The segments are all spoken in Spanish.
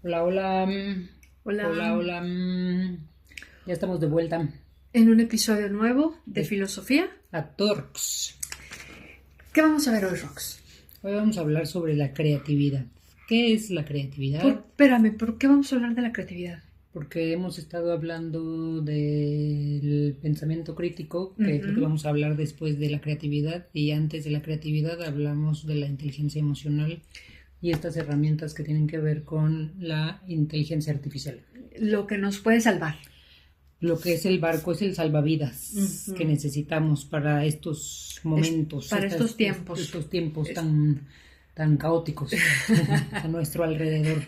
Hola, hola. Hola, Hola, hola. Ya estamos de vuelta en un episodio nuevo de Filosofía. a Torx. ¿Qué vamos a ver hoy, Rox? Hoy vamos a hablar sobre la creatividad. ¿Qué es la creatividad? Espérame, ¿por qué vamos a hablar de la creatividad? Porque hemos estado hablando del pensamiento crítico, que creo que vamos a hablar después de la creatividad, y antes de la creatividad hablamos de la inteligencia emocional y estas herramientas que tienen que ver con la inteligencia artificial. Lo que nos puede salvar. Lo que es el barco es el salvavidas que necesitamos para estos momentos, para estos tiempos. Estos tiempos tan caóticos a nuestro alrededor.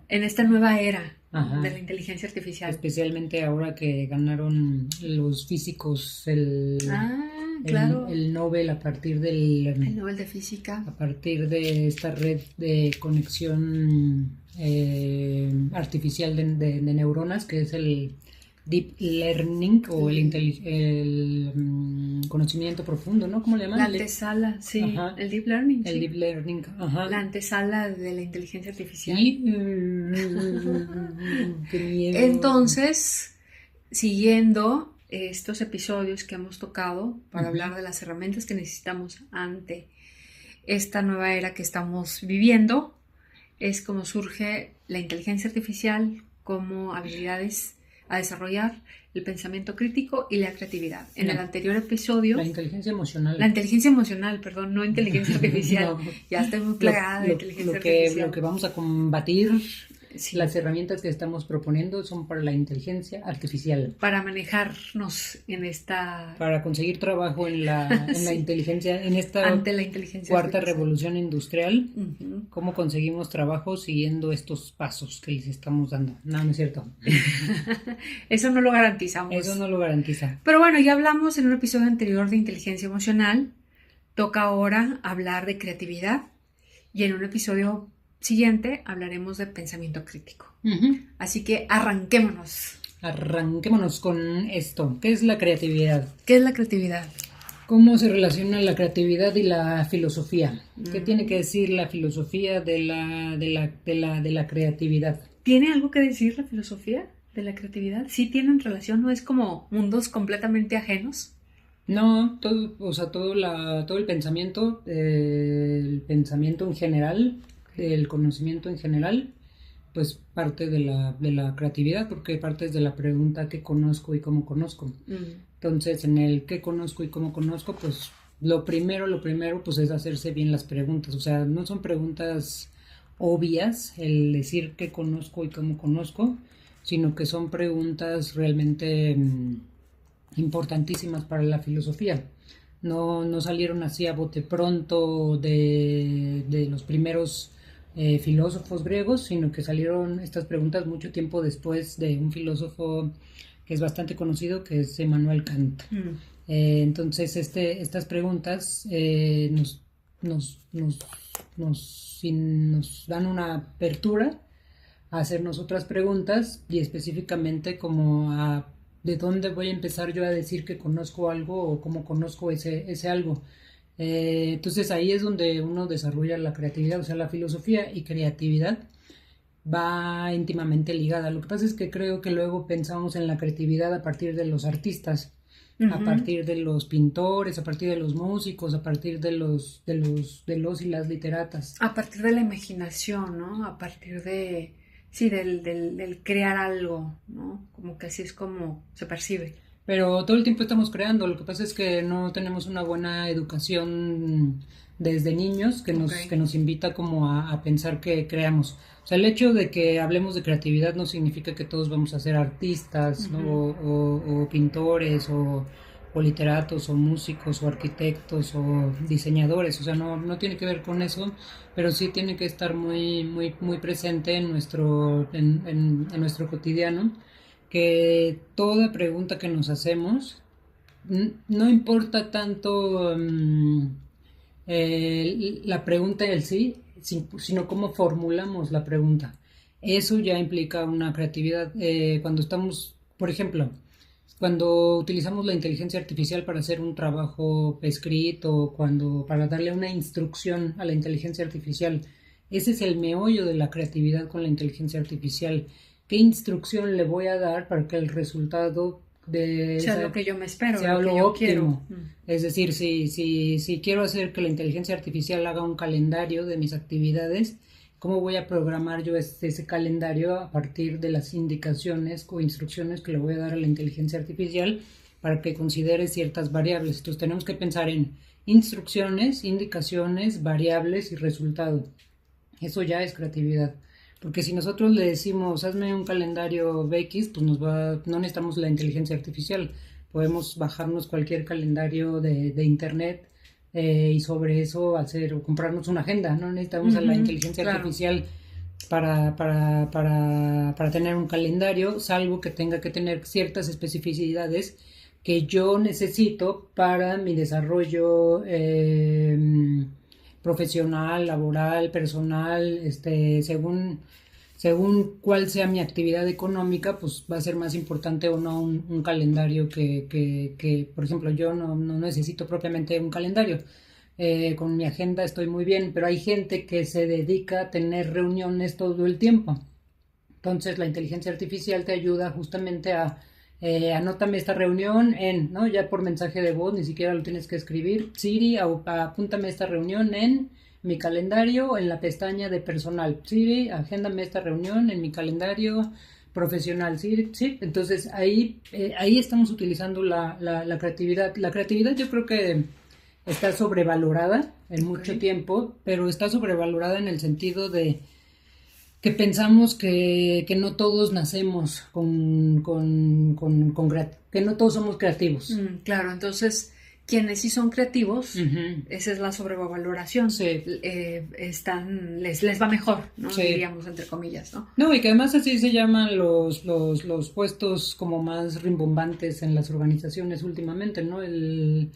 En esta nueva era Ajá. de la inteligencia artificial. Especialmente ahora que ganaron los físicos claro. el Nobel a partir El Nobel de Física. a partir de esta red de conexión artificial de neuronas, que es el Deep Learning o el conocimiento profundo, ¿no? ¿Cómo le llaman? La antesala, sí. Ajá. El Deep Learning. El sí. Deep Learning, ajá. La antesala de la inteligencia artificial. Sí. Qué miedo. Entonces, siguiendo estos episodios que hemos tocado para hablar de las herramientas que necesitamos ante esta nueva era que estamos viviendo, es como surge la inteligencia artificial como habilidades a desarrollar, el pensamiento crítico y la creatividad. En el anterior episodio... La inteligencia emocional. La inteligencia emocional, perdón, no inteligencia artificial. No, ya estoy muy plagada de inteligencia artificial. Lo que vamos a combatir, sí. Las herramientas que estamos proponiendo son para la inteligencia artificial. Para manejarnos en esta... Para conseguir trabajo en la sí. Inteligencia, en esta ante la inteligencia cuarta artificial. revolución industrial. ¿Cómo conseguimos trabajo siguiendo estos pasos que les estamos dando? No, no es cierto. Eso no lo garantizamos. Eso no lo garantiza. Pero bueno, ya hablamos en un episodio anterior de inteligencia emocional. Toca ahora hablar de creatividad. Y en un episodio siguiente hablaremos de pensamiento crítico. Así que arranquémonos. Arranquémonos con esto. ¿Qué es la creatividad? ¿Qué es la creatividad? ¿Cómo se relaciona la creatividad y la filosofía? ¿Qué tiene que decir la filosofía de la creatividad? ¿Tiene algo que decir la filosofía de la creatividad? ¿Sí tienen relación? ¿No es como mundos completamente ajenos? No, todo el pensamiento en general, el conocimiento en general, pues parte de la creatividad, porque parte de la pregunta ¿qué conozco y cómo conozco? Entonces, en el ¿qué conozco y cómo conozco? Pues lo primero, pues es hacerse bien las preguntas. O sea, no son preguntas obvias el decir qué conozco y cómo conozco, sino que son preguntas realmente importantísimas para la filosofía. No salieron así a bote pronto de los primeros filósofos griegos, sino que salieron estas preguntas mucho tiempo después de un filósofo que es bastante conocido, que es Immanuel Kant. Entonces estas preguntas nos dan una apertura a hacernos otras preguntas, y específicamente como a de dónde voy a empezar yo a decir que conozco algo o cómo conozco ese algo. Entonces ahí es donde uno desarrolla la creatividad. O sea, la filosofía y creatividad va íntimamente ligada. Lo que pasa es que creo que luego pensamos en la creatividad a partir de los artistas, a partir de los pintores, a partir de los músicos, a partir de los y las literatas. A partir de la imaginación, ¿no? A partir de... Sí, del crear algo, ¿no? Como que así es como se percibe. Pero todo el tiempo estamos creando. Lo que pasa es que no tenemos una buena educación desde niños que nos invita como a pensar que creamos. O sea, el hecho de que hablemos de creatividad no significa que todos vamos a ser artistas, ¿no? o pintores o literatos o músicos o arquitectos o diseñadores. O sea, no tiene que ver con eso, pero sí tiene que estar muy, muy, muy presente en nuestro cotidiano, que toda pregunta que nos hacemos, no importa tanto la pregunta en sí, sino cómo formulamos la pregunta. Eso ya implica una creatividad. Cuando estamos, por ejemplo, cuando utilizamos la inteligencia artificial para hacer un trabajo escrito, para darle una instrucción a la inteligencia artificial Ese es el meollo de la creatividad con la inteligencia artificial. ¿Qué instrucción le voy a dar para que el resultado sea lo que yo me espero, sea lo lo que yo óptimo? quiero. Es decir, si quiero hacer que la inteligencia artificial haga un calendario de mis actividades, ¿cómo voy a programar yo ese calendario a partir de las indicaciones o instrucciones que le voy a dar a la inteligencia artificial para que considere ciertas variables? Entonces tenemos que pensar en instrucciones, indicaciones, variables y resultado. Eso ya es creatividad. Porque si nosotros le decimos, hazme un calendario BX, pues no necesitamos la inteligencia artificial. Podemos bajarnos cualquier calendario de internet, y sobre eso hacer o comprarnos una agenda. No necesitamos a la inteligencia artificial para tener un calendario, salvo que tenga que tener ciertas especificidades que yo necesito para mi desarrollo profesional, laboral, personal, según cuál sea mi actividad económica, pues va a ser más importante o no un calendario que, por ejemplo, yo no necesito propiamente un calendario. Con mi agenda estoy muy bien, pero hay gente que se dedica a tener reuniones todo el tiempo. Entonces la inteligencia artificial te ayuda justamente a anótame esta reunión ¿no? Ya por mensaje de voz, ni siquiera lo tienes que escribir. Siri, apúntame esta reunión en mi calendario en la pestaña de personal. Siri, agéndame esta reunión en mi calendario profesional. Siri, sí. Entonces ahí estamos utilizando la creatividad. La creatividad yo creo que está sobrevalorada en mucho tiempo, pero está sobrevalorada en el sentido de que pensamos que no todos nacemos que no todos somos creativos. Claro, entonces quienes sí son creativos, esa es la sobrevaloración, sí. Les va mejor, ¿no? Sí. Diríamos entre comillas, ¿no? No, y que además así se llaman los puestos como más rimbombantes en las organizaciones últimamente, ¿no? El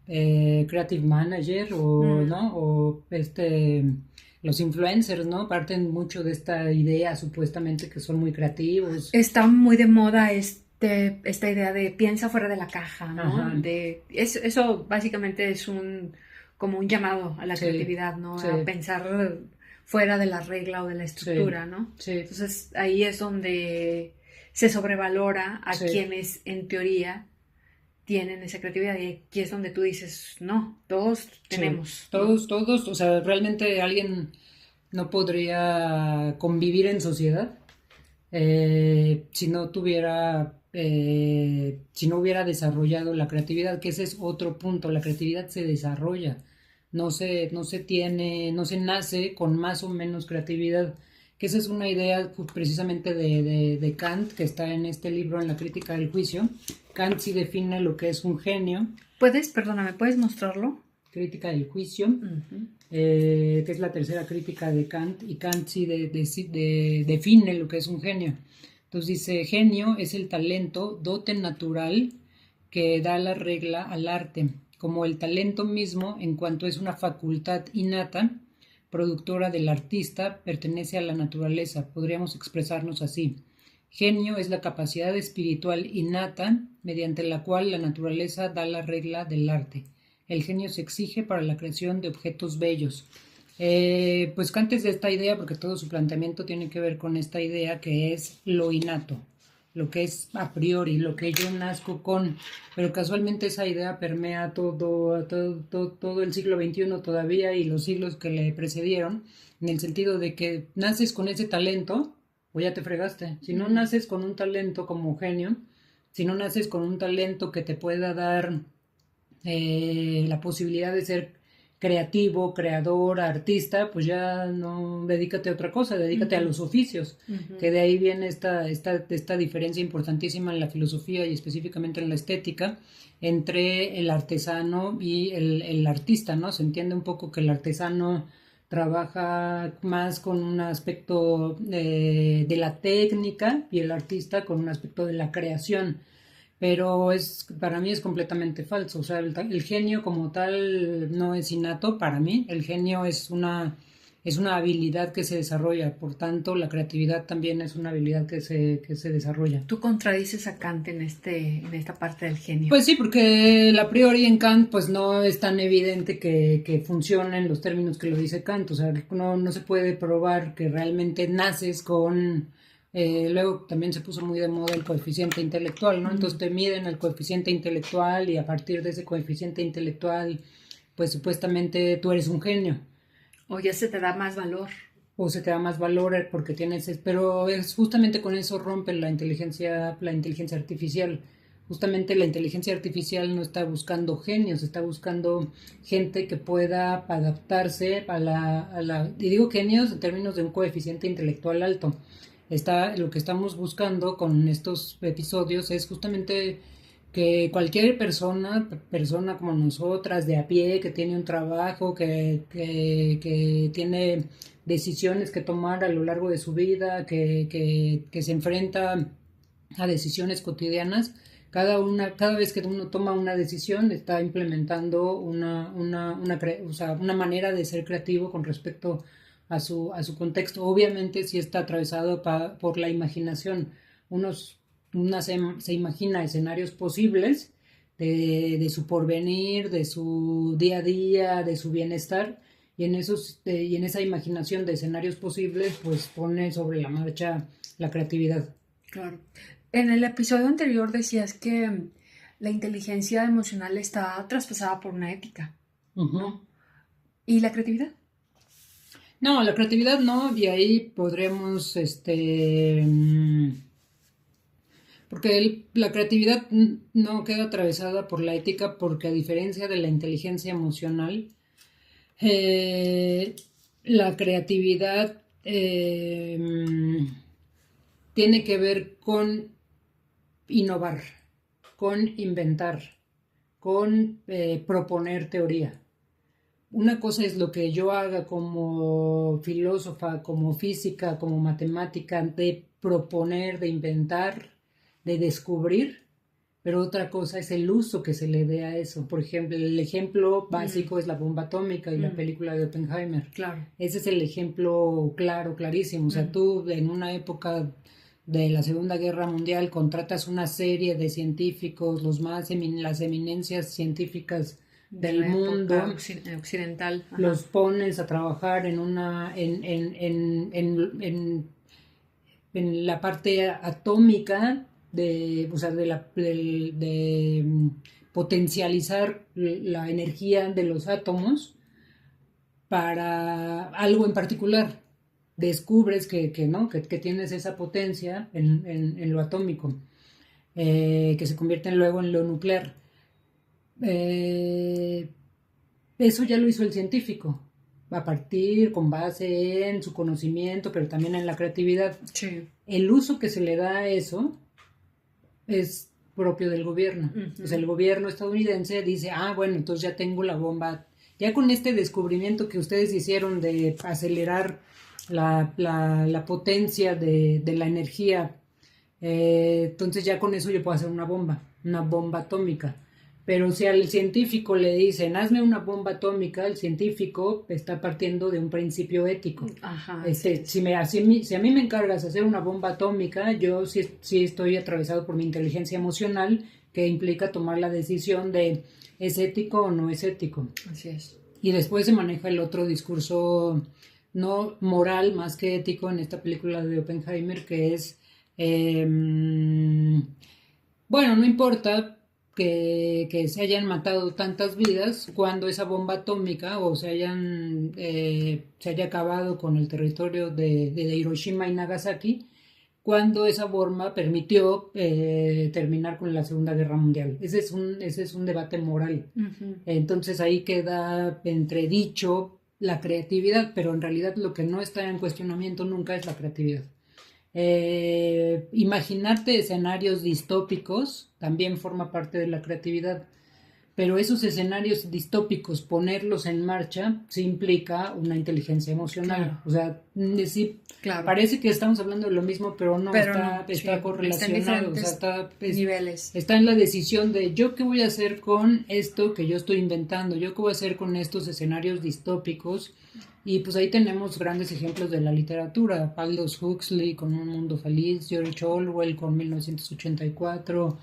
creative manager ¿no? O los influencers, ¿no? Parten mucho de esta idea supuestamente que son muy creativos. Está muy de moda esta idea de piensa fuera de la caja, ¿no? Eso básicamente es como un llamado a la creatividad, ¿no? A pensar fuera de la regla o de la estructura, ¿no? Sí. Entonces ahí es donde se sobrevalora a quienes en teoría tienen esa creatividad, y aquí es donde tú dices, no, todos tenemos. Todos, o sea, realmente alguien no podría convivir en sociedad si no hubiera desarrollado la creatividad, que ese es otro punto. La creatividad se desarrolla, no se nace con más o menos creatividad, que esa es una idea precisamente de Kant, que está en este libro, en La crítica del juicio. Kant sí define lo que es un genio. ¿Puedes mostrarlo? Crítica del juicio, que es la tercera crítica de Kant, y Kant sí define lo que es un genio. Entonces dice, genio es el talento, dote natural que da la regla al arte, como el talento mismo en cuanto es una facultad innata, productora del artista, pertenece a la naturaleza, podríamos expresarnos así. Genio es la capacidad espiritual innata mediante la cual la naturaleza da la regla del arte. El genio se exige para la creación de objetos bellos. Pues Kant es de esta idea, porque todo su planteamiento tiene que ver con esta idea que es lo innato, lo que es a priori, lo que yo nazco con, pero casualmente esa idea permea todo el siglo XXI todavía y los siglos que le precedieron, en el sentido de que naces con ese talento o ya te fregaste. Si no naces con un talento como genio, si no naces con un talento que te pueda dar la posibilidad de ser creativo, creador, artista, pues ya no, dedícate a otra cosa, dedícate a los oficios, que de ahí viene esta diferencia importantísima en la filosofía y específicamente en la estética entre el artesano y el artista, ¿no? Se entiende un poco que el artesano trabaja más con un aspecto de la técnica y el artista con un aspecto de la creación. Pero para mí es completamente falso. O sea, el genio como tal no es innato para mí. El genio es es una habilidad que se desarrolla, por tanto la creatividad también es una habilidad que se desarrolla. Tú contradices a Kant en esta parte del genio. Pues sí, porque a priori en Kant pues no es tan evidente que funcione en los términos que lo dice Kant, o sea, no se puede probar que realmente naces con... luego también se puso muy de moda el coeficiente intelectual, ¿no? Entonces te miden el coeficiente intelectual y a partir de ese coeficiente intelectual pues supuestamente tú eres un genio. O ya se te da más valor. O se te da más valor porque tienes... Pero es justamente con eso rompe la inteligencia artificial. Justamente la inteligencia artificial no está buscando genios, está buscando gente que pueda adaptarse y digo genios en términos de un coeficiente intelectual alto. Lo que estamos buscando con estos episodios es justamente que cualquier persona como nosotras, de a pie, que tiene un trabajo, que tiene decisiones que tomar a lo largo de su vida, que se enfrenta a decisiones cotidianas, cada vez que uno toma una decisión está implementando una manera de ser creativo con respecto a su contexto. Obviamente sí está atravesado por la imaginación. Se imagina escenarios posibles de su porvenir, de su día a día, de su bienestar, y en esa imaginación de escenarios posibles pues pone sobre la marcha la creatividad. Claro. En el episodio anterior decías que la inteligencia emocional está traspasada por una ética, ¿no? ¿Y la creatividad? No, la creatividad no, y ahí podremos porque la creatividad no queda atravesada por la ética, porque a diferencia de la inteligencia emocional, la creatividad tiene que ver con innovar, con inventar, con proponer teoría. Una cosa es lo que yo haga como filósofa, como física, como matemática, de proponer, de inventar, de descubrir, pero otra cosa es el uso que se le dé a eso. Por ejemplo, el ejemplo básico es la bomba atómica y la película de Oppenheimer. Claro. Ese es el ejemplo clarísimo. O sea, tú en una época de la Segunda Guerra Mundial contratas una serie de científicos, las eminencias científicas del mundo occidental. Ajá. Los pones a trabajar en la parte atómica de potencializar la energía de los átomos para algo en particular. Descubres que tienes esa potencia en lo atómico, que se convierte luego en lo nuclear. Eso ya lo hizo el científico, con base en su conocimiento, pero también en la creatividad. Sí. El uso que se le da a eso es propio del gobierno. O sea, el gobierno estadounidense dice, bueno, entonces ya tengo la bomba. Ya con este descubrimiento que ustedes hicieron de acelerar la potencia de la energía, entonces ya con eso yo puedo hacer una bomba atómica. Pero si al científico le dicen, hazme una bomba atómica, el científico está partiendo de un principio ético. Ajá, si a mí me encargas de hacer una bomba atómica, yo sí estoy atravesado por mi inteligencia emocional, que implica tomar la decisión de ¿es ético o no es ético? Así es. Y después se maneja el otro discurso no moral más que ético en esta película de Oppenheimer, que es, no importa que se hayan matado tantas vidas cuando esa bomba atómica o se haya acabado con el territorio de Hiroshima y Nagasaki, cuando esa bomba permitió terminar con la Segunda Guerra Mundial. Ese es un debate moral. Uh-huh. Entonces ahí queda entredicho la creatividad, pero en realidad lo que no está en cuestionamiento nunca es la creatividad. Imaginarte escenarios distópicos también forma parte de la creatividad, pero esos escenarios distópicos, ponerlos en marcha, sí implica una inteligencia emocional. Claro. O sea, sí, claro. Parece que estamos hablando de lo mismo, pero no, está correlacionado. Está niveles. Está en la decisión de yo qué voy a hacer con esto que yo estoy inventando, yo qué voy a hacer con estos escenarios distópicos Y pues ahí tenemos grandes ejemplos de la literatura, Aldous Huxley con Un Mundo Feliz, George Orwell con 1984,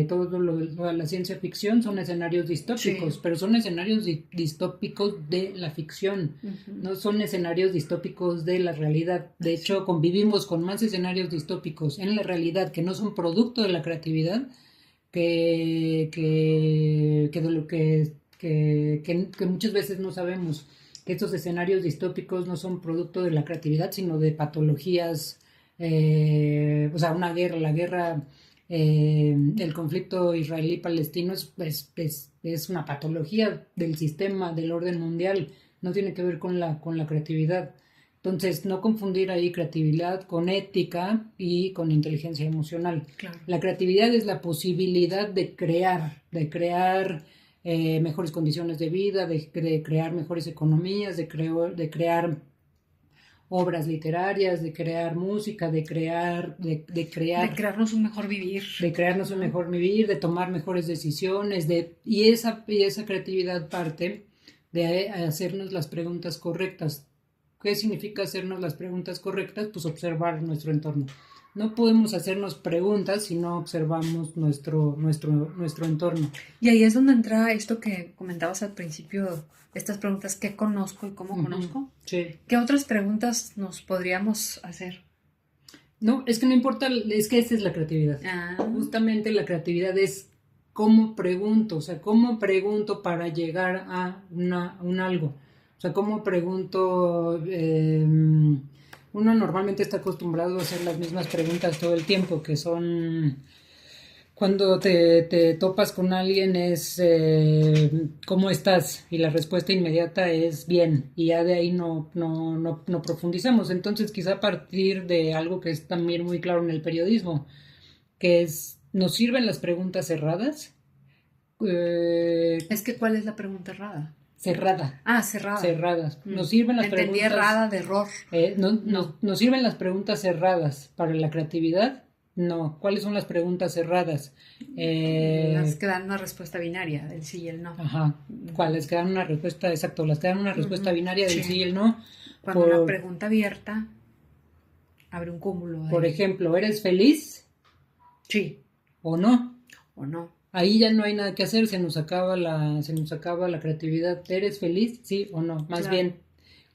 toda la ciencia ficción son escenarios distópicos, Sí. pero son escenarios distópicos de la ficción, no son escenarios distópicos de la realidad. De hecho, convivimos con más escenarios distópicos en la realidad que no son producto de la creatividad que de lo que muchas veces no sabemos que estos escenarios distópicos no son producto de la creatividad, sino de patologías, o sea, la guerra, el conflicto israelí-palestino es una patología del sistema, del orden mundial, no tiene que ver con la creatividad. Entonces, no confundir ahí creatividad con ética y con inteligencia emocional. Claro. La creatividad es la posibilidad de crear mejores condiciones de vida, de crear mejores economías, de crear obras literarias, de crear música, de crearnos un mejor vivir. De crearnos un mejor vivir, de tomar mejores decisiones, y esa creatividad parte de hacernos las preguntas correctas. ¿Qué significa hacernos las preguntas correctas? Pues observar nuestro entorno. No podemos hacernos preguntas si no observamos nuestro entorno. Y ahí es donde entra esto que comentabas al principio, estas preguntas, ¿qué conozco y cómo conozco? Sí. ¿Qué otras preguntas nos podríamos hacer? No, es que no importa, es que esa es la creatividad. Justamente la creatividad es cómo pregunto, o sea, cómo pregunto para llegar a un algo. O sea, cómo pregunto, uno normalmente está acostumbrado a hacer las mismas preguntas todo el tiempo, que son, cuando te topas con alguien es, ¿cómo estás? Y la respuesta inmediata es bien, y ya de ahí no profundizamos. Entonces, quizá a partir de algo que es también muy claro en el periodismo, que es, ¿nos sirven las preguntas cerradas? Es que, ¿cuál es la pregunta errada? Cerrada. Cerrada. Cerradas. Nos sirven las Entendí preguntas... errada de error. ¿Nos sirven las preguntas cerradas para la creatividad? No. ¿Cuáles son las preguntas cerradas? Las que dan una respuesta binaria, el sí y el no. Ajá. ¿Cuáles que dan una respuesta, exacto, las que dan una respuesta binaria del sí y el no? Cuando una pregunta abierta abre un cúmulo. Por ejemplo, ¿eres feliz? Sí. ¿O no? ¿O no? Ahí ya no hay nada que hacer, se nos acaba la creatividad. ¿Eres feliz? ¿Sí o no? Más bien,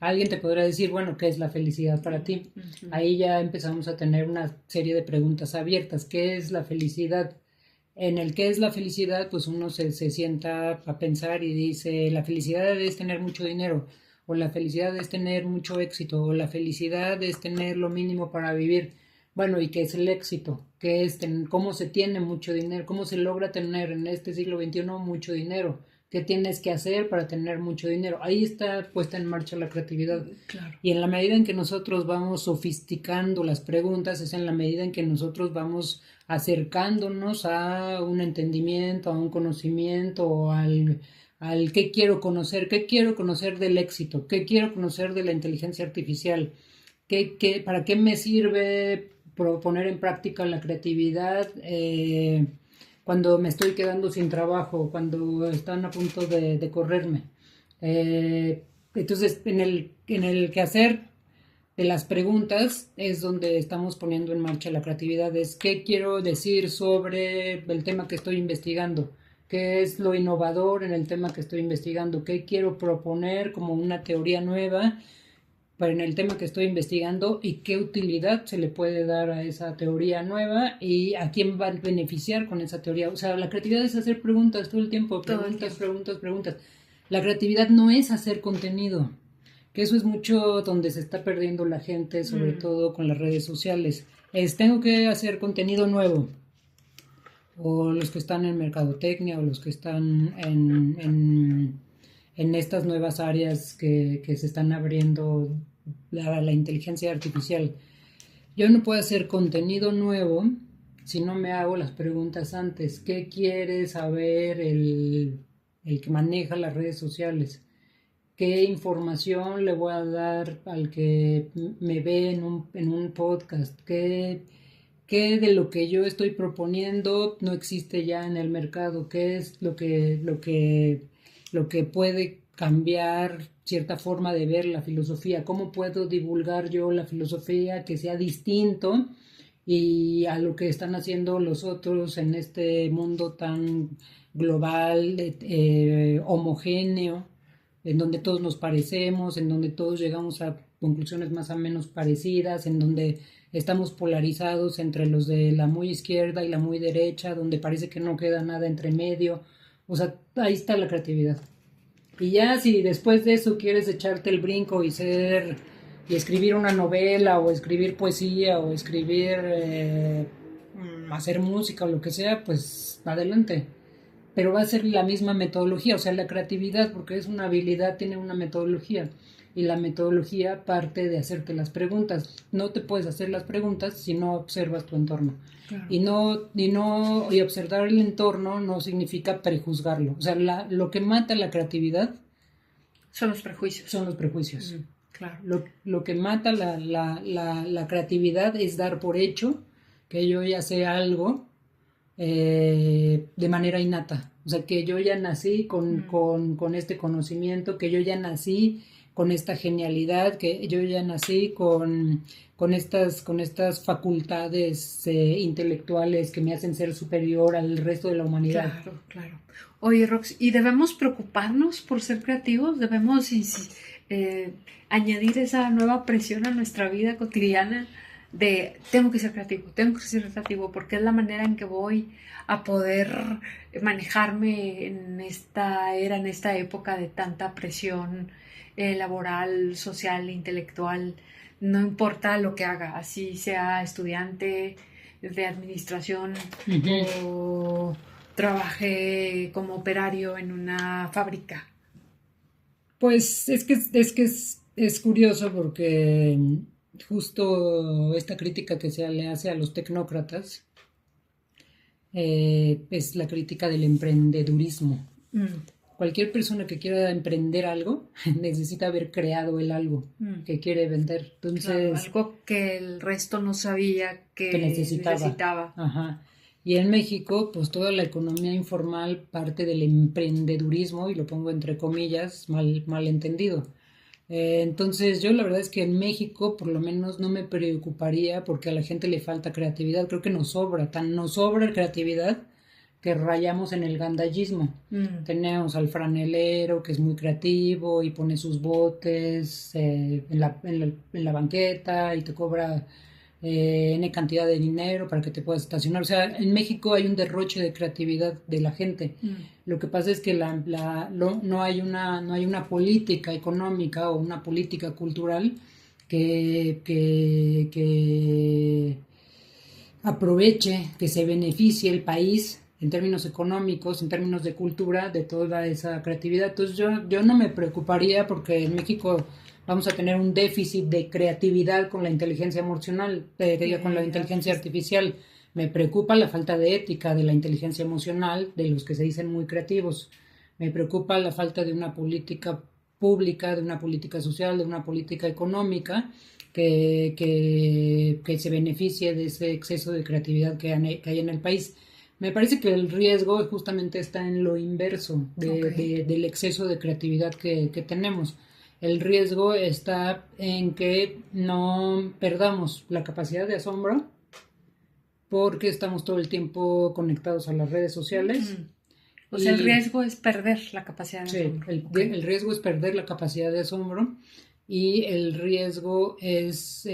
alguien te podrá decir, bueno, ¿qué es la felicidad para ti? Ahí ya empezamos a tener una serie de preguntas abiertas. ¿Qué es la felicidad? En el qué es la felicidad, pues uno se sienta a pensar y dice, la felicidad es tener mucho dinero, o la felicidad es tener mucho éxito, o la felicidad es tener lo mínimo para vivir. Bueno, ¿y qué es el éxito? ¿Qué es cómo se tiene mucho dinero? ¿Cómo se logra tener en este siglo XXI mucho dinero? ¿Qué tienes que hacer para tener mucho dinero? Ahí está puesta en marcha la creatividad. Claro. Y en la medida en que nosotros vamos sofisticando las preguntas, es en la medida en que nosotros vamos acercándonos a un entendimiento, a un conocimiento, o al qué quiero conocer del éxito, qué quiero conocer de la inteligencia artificial, para qué me sirve poner en práctica la creatividad cuando me estoy quedando sin trabajo, cuando están a punto de correrme. Entonces, en el quehacer de las preguntas es donde estamos poniendo en marcha la creatividad. Es qué quiero decir sobre el tema que estoy investigando, qué es lo innovador en el tema que estoy investigando, qué quiero proponer como una teoría nueva para en el tema que estoy investigando y qué utilidad se le puede dar a esa teoría nueva y a quién va a beneficiar con esa teoría. O sea, la creatividad es hacer preguntas todo el tiempo, preguntas. La creatividad no es hacer contenido, que eso es mucho donde se está perdiendo la gente, sobre todo con las redes sociales. Tengo que hacer contenido nuevo, o los que están en mercadotecnia, o los que están en estas nuevas áreas que se están abriendo la inteligencia artificial. Yo no puedo hacer contenido nuevo si no me hago las preguntas antes. ¿Qué quiere saber el que maneja las redes sociales? ¿Qué información le voy a dar al que me ve en un podcast? ¿Qué de lo que yo estoy proponiendo no existe ya en el mercado? ¿Qué es lo que puede cambiar cierta forma de ver la filosofía. ¿Cómo puedo divulgar yo la filosofía que sea distinto y a lo que están haciendo los otros en este mundo tan global, homogéneo, en donde todos nos parecemos, en donde todos llegamos a conclusiones más o menos parecidas, en donde estamos polarizados entre los de la muy izquierda y la muy derecha, donde parece que no queda nada entre medio? O sea, ahí está la creatividad. Y ya si después de eso quieres echarte el brinco y escribir una novela o escribir poesía o escribir hacer música o lo que sea, pues adelante. Pero va a ser la misma metodología, o sea, la creatividad, porque es una habilidad, tiene una metodología. Y la metodología parte de hacerte las preguntas. No te puedes hacer las preguntas si no observas tu entorno. Claro. Y observar el entorno no significa prejuzgarlo. O sea, lo que mata la creatividad son los prejuicios. Son los prejuicios. Claro. Lo que mata la creatividad es dar por hecho que yo ya sé algo de manera innata. O sea, que yo ya nací con este conocimiento, que yo ya nací con esta genialidad, que yo ya nací con estas facultades intelectuales que me hacen ser superior al resto de la humanidad. Claro, claro. Oye, Rox, ¿y debemos preocuparnos por ser creativos? ¿Debemos añadir esa nueva presión a nuestra vida cotidiana de tengo que ser creativo, porque es la manera en que voy a poder manejarme en esta era, en esta época de tanta presión laboral, social, intelectual? No importa lo que haga, así sea estudiante de administración o trabaje como operario en una fábrica. Pues es que es curioso porque justo esta crítica que se le hace a los tecnócratas es la crítica del emprendedurismo. Cualquier persona que quiera emprender algo necesita haber creado el algo que quiere vender. Entonces, claro, algo que el resto no sabía que necesitaba. Ajá. Y en México, pues toda la economía informal parte del emprendedurismo, y lo pongo entre comillas, mal entendido. Entonces yo la verdad es que en México por lo menos no me preocuparía porque a la gente le falta creatividad. Creo que nos sobra creatividad que rayamos en el gandallismo. Tenemos al franelero que es muy creativo y pone sus botes en la banqueta y te cobra N cantidad de dinero para que te puedas estacionar. O sea, en México hay un derroche de creatividad de la gente. Lo que pasa es que no hay una política económica o una política cultural que aproveche, que se beneficie el país en términos económicos, en términos de cultura, de toda esa creatividad. Entonces yo no me preocuparía porque en México vamos a tener un déficit de creatividad con la inteligencia emocional, con la inteligencia artificial. Me preocupa la falta de ética de la inteligencia emocional, de los que se dicen muy creativos. Me preocupa la falta de una política pública, de una política social, de una política económica que se beneficie de ese exceso de creatividad que hay en el país. Me parece que el riesgo justamente está en lo inverso del exceso de creatividad que tenemos. El riesgo está en que no perdamos la capacidad de asombro porque estamos todo el tiempo conectados a las redes sociales. O sea, el riesgo es perder la capacidad de asombro. El riesgo es perder la capacidad de asombro y el riesgo es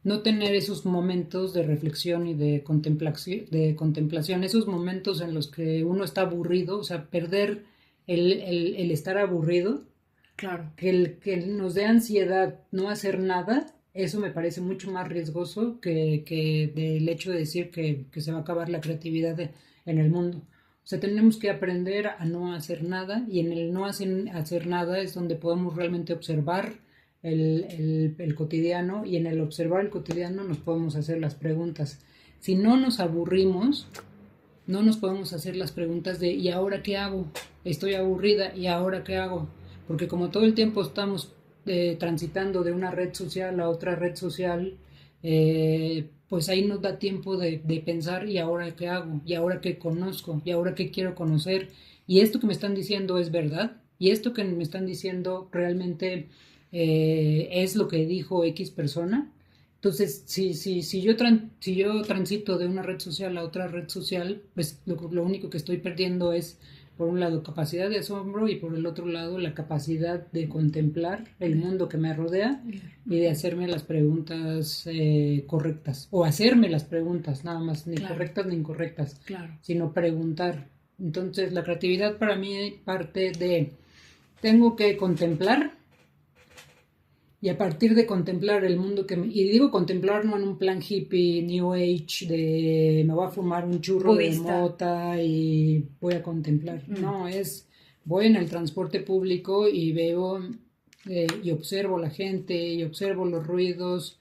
no tener esos momentos de reflexión y de contemplación, esos momentos en los que uno está aburrido, o sea, perder el estar aburrido, claro, que nos dé ansiedad no hacer nada. Eso me parece mucho más riesgoso que del hecho de decir que se va a acabar la creatividad en el mundo. O sea, tenemos que aprender a no hacer nada, y en el no hacer nada es donde podemos realmente observar el cotidiano, y en el observar el cotidiano nos podemos hacer las preguntas. Si no nos aburrimos, no nos podemos hacer las preguntas de ¿y ahora qué hago? Estoy aburrida, ¿y ahora qué hago? Porque como todo el tiempo estamos transitando de una red social a otra red social, pues ahí nos da tiempo de pensar ¿y ahora qué hago? ¿Y ahora qué conozco? ¿Y ahora qué quiero conocer? ¿Y esto que me están diciendo es verdad? y esto que me están diciendo realmente es lo que dijo X persona. Entonces, si yo transito de una red social a otra red social, pues lo único que estoy perdiendo es, por un lado, capacidad de asombro y por el otro lado, la capacidad de contemplar el mundo que me rodea y de hacerme las preguntas correctas, o hacerme las preguntas, nada más, ni correctas ni incorrectas, sino preguntar. Entonces, la creatividad para mí parte de, tengo que contemplar, y a partir de contemplar el mundo y digo contemplar no en un plan hippie, new age, de me voy a fumar un churro budista de mota y voy a contemplar. No, voy en el transporte público y veo y observo la gente y observo los ruidos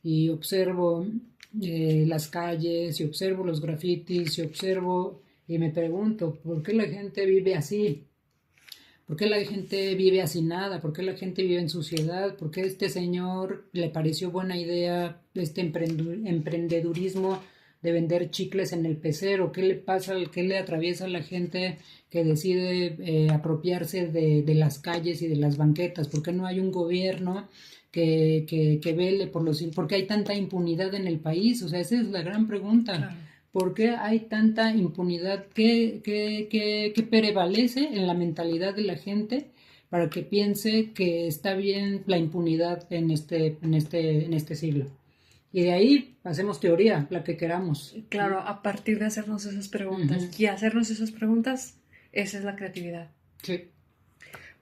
y observo las calles y observo los grafitis y observo y me pregunto, ¿por qué la gente vive así? ¿Por qué la gente vive hacinada? ¿Por qué la gente vive en suciedad? ¿Por qué a este señor le pareció buena idea este emprendedurismo de vender chicles en el pecero? ¿Qué le pasa, qué le atraviesa a la gente que decide apropiarse de las calles y de las banquetas? ¿Por qué no hay un gobierno que vele por qué hay tanta impunidad en el país? O sea, esa es la gran pregunta. Claro. ¿Por qué hay tanta impunidad que prevalece en la mentalidad de la gente para que piense que está bien la impunidad en este siglo? Y de ahí hacemos teoría, la que queramos. Claro, a partir de hacernos esas preguntas. Uh-huh. Y hacernos esas preguntas, esa es la creatividad. Sí.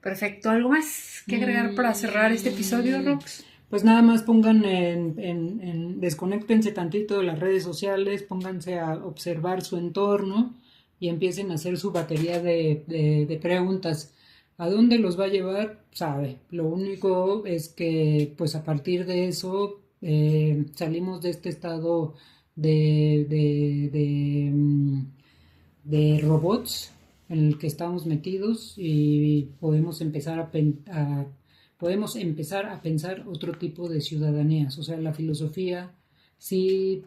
Perfecto. ¿Algo más que agregar para cerrar este episodio, Rox? Pues nada más pongan desconéctense tantito de las redes sociales, pónganse a observar su entorno y empiecen a hacer su batería de preguntas. ¿A dónde los va a llevar? Sabe. Lo único es que pues a partir de eso salimos de este estado de robots en el que estamos metidos y podemos empezar a pensar otro tipo de ciudadanías. O sea, la filosofía sí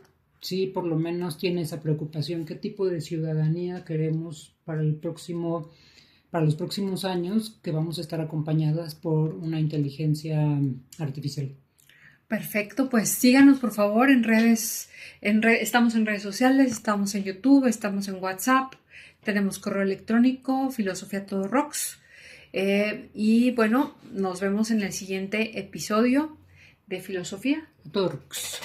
por lo menos tiene esa preocupación. ¿Qué tipo de ciudadanía queremos para los próximos años que vamos a estar acompañadas por una inteligencia artificial? Perfecto, pues síganos por favor en redes, estamos en redes sociales, estamos en YouTube, estamos en WhatsApp, tenemos correo electrónico, Filosofía Todo Rocks. Y bueno, nos vemos en el siguiente episodio de Filosofía Todo Rocks.